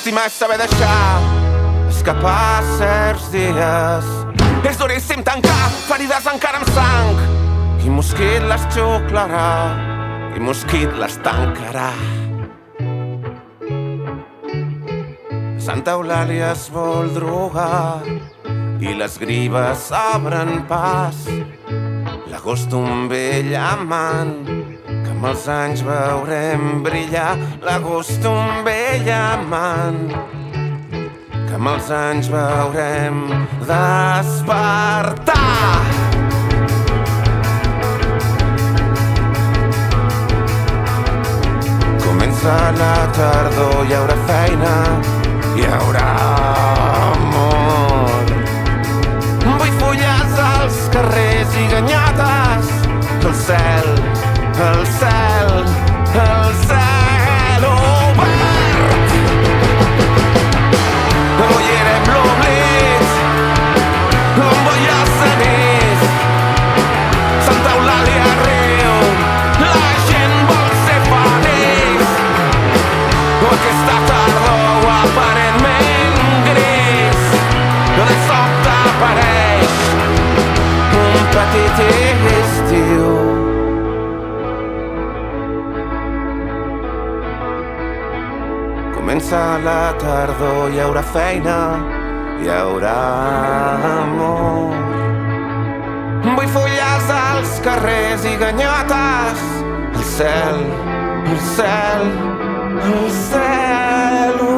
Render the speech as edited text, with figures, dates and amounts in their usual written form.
estimar és saber deixar escapar certs dies. És duríssim tancar ferides encara amb sang, i mosquit les xuclarà, i mosquit les tancarà. Santa Eulàlia es vol drogar i les grives obren pas. L'agost un vell amant que amb els anys veurem brillar. L'agost un vell amant que amb els anys veurem despertar. Comença la tardor, hi haurà feina, hi haurà amor. Vull fulles als carrers i ganyotes, que el cel, el cel, el cel obert. Abollirem l'oblit, amb bolles de nit. Santa Eulàlia riu, la gent vol ser feliç. Aquesta tardor aparentment gris, de sobte apareix un petit estiu. Comença la tardor, hi haurà feina, hi haurà amor. Vull fulles als carrers i ganyotes, el cel, el cel, el cel